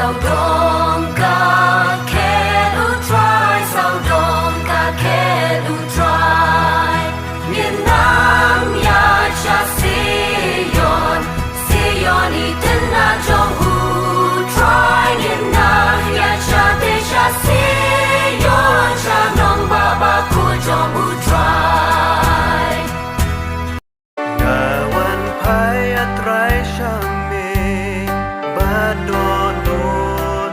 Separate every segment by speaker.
Speaker 1: sao đông ca khe u trai sao đông ca khe u trai miền Nam ya cha Sion i tên na trong u trai miền Nam ya cha te cha Sion cha nong ba của trong u trai
Speaker 2: ngàวันไพอัตไรช่างเมบาดอนโนน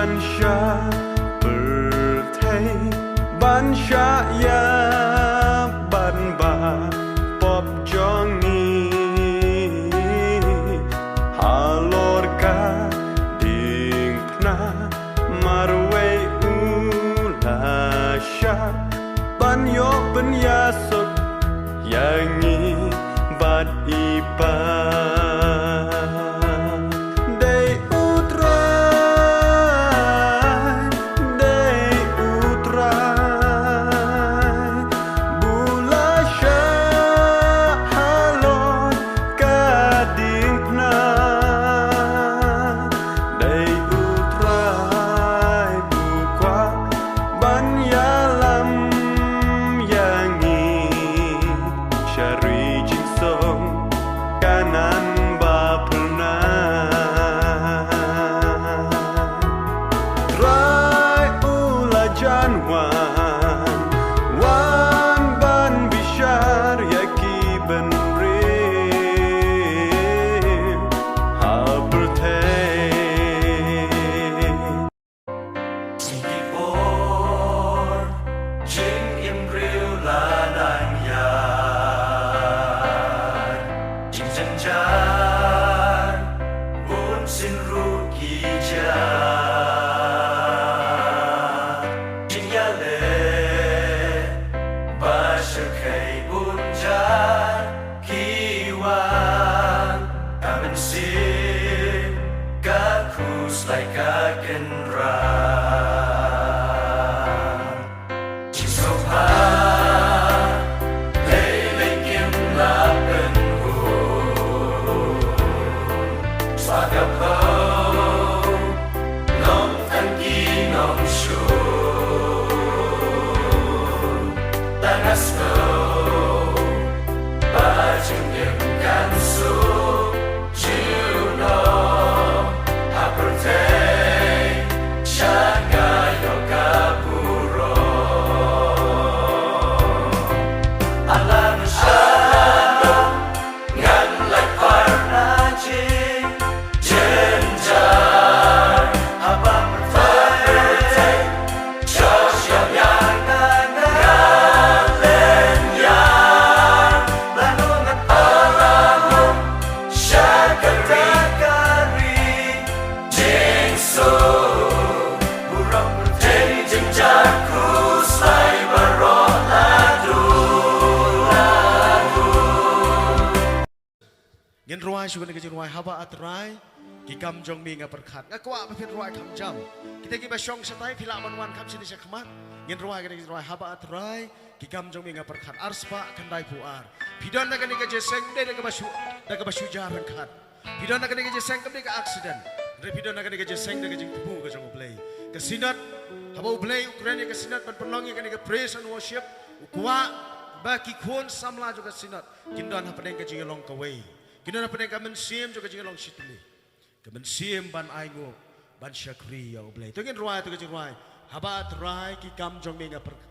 Speaker 2: Bansha bertei Bansha ya banba pop jongi halorka dingna marwe ulasha banyo benyasuk yangi bad ipa
Speaker 3: Nhân roi sudah negeri roi haba atrai, kikam jong mi ngaperkat. Ngakwa mepet roi kam jam. Kita kita syong setai pila manwan kam sini sekmat. Nhân roi negeri roi haba atrai, kikam jong mi ngaperkat. Arspa kandai puar. Pidon negeri negeri seng deh negeri basu jaran kat. Pidon negeri negeri seng kam negeri aksiden. Pidon negeri negeri seng negeri tubuh ke jong ublay. Kesinat haba ublay Ukraina kesinat penpenongi negeri praise and worship. Ukwa baki kun samla juga sinat. Kindan apa negeri negeri long kawai. Kina na panay kaman siyem jo kajing long shitli. Kaman siyem ban aingo ban syakri ya oblay. Tungin ruai tu kajing ruai. Haba atrai ki kam jong me nga perka.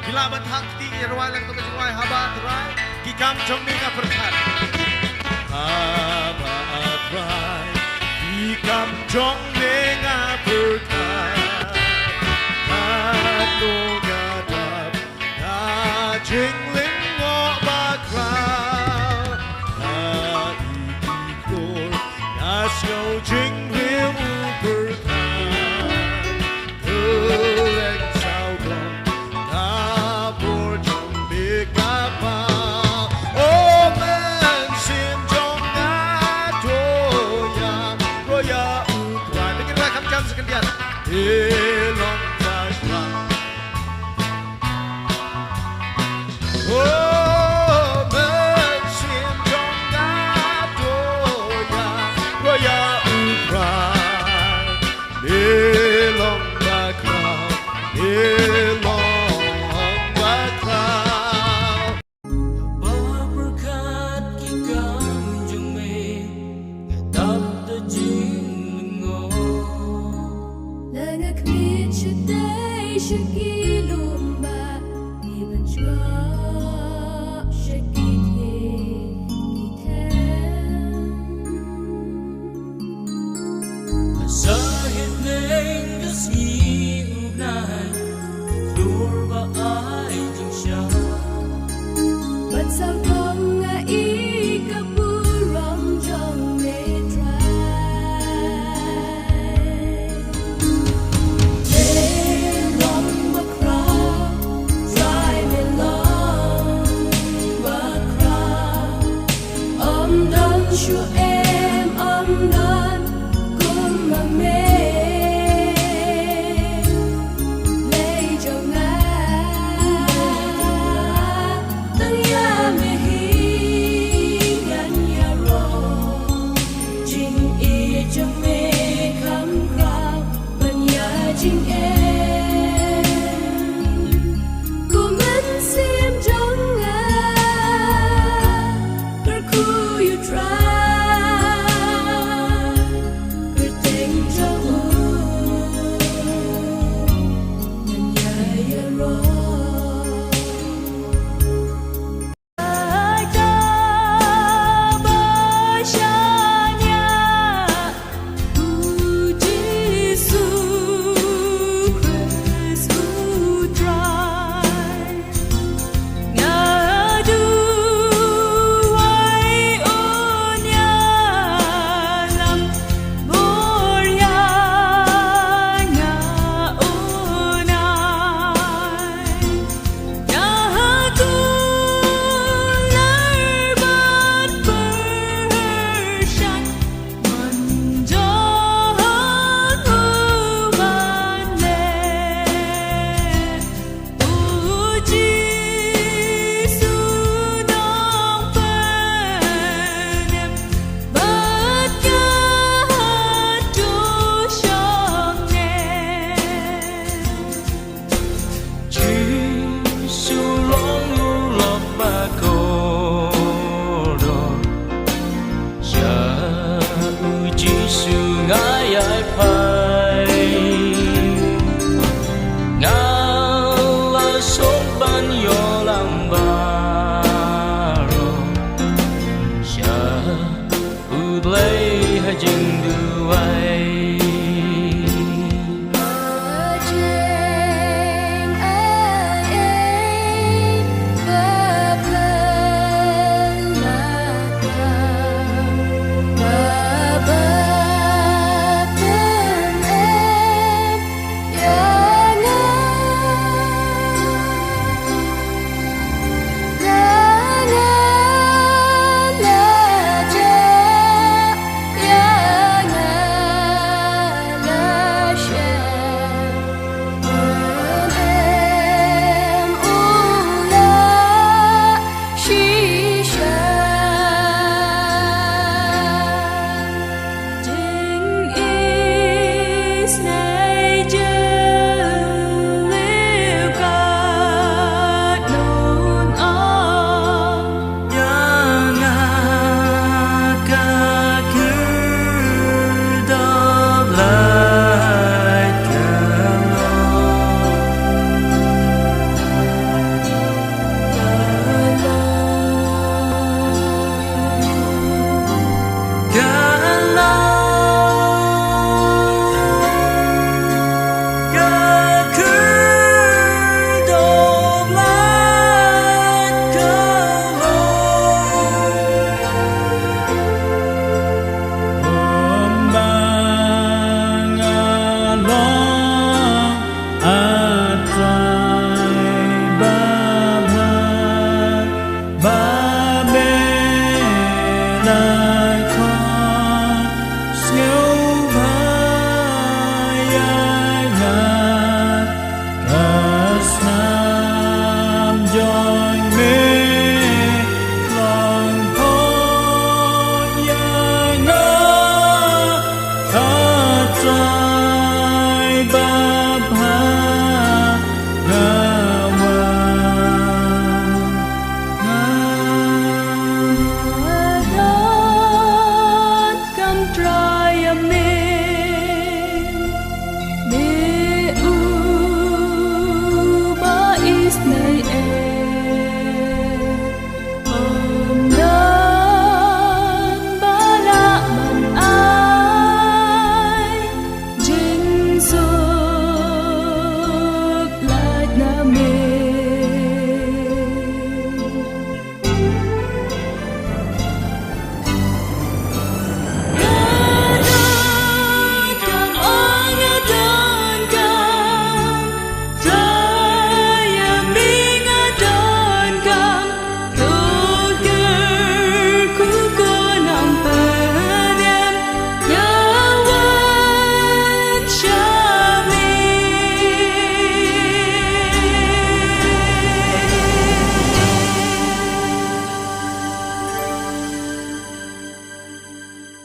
Speaker 3: Bila ban hakti ki ruai lang tu kajing ruai. Haba atrai ki kam jong me nga perka. Haba atrai ki kam jong me nga perka. Kano nga dap na jingling Snow jing will berkan Keleng saudon Nabur jong bigapa Oh men sim jong ngatoya Roya ukran Dengar rakam jam sekendian Elong tasman Oh
Speaker 1: Langak mi chute shkilu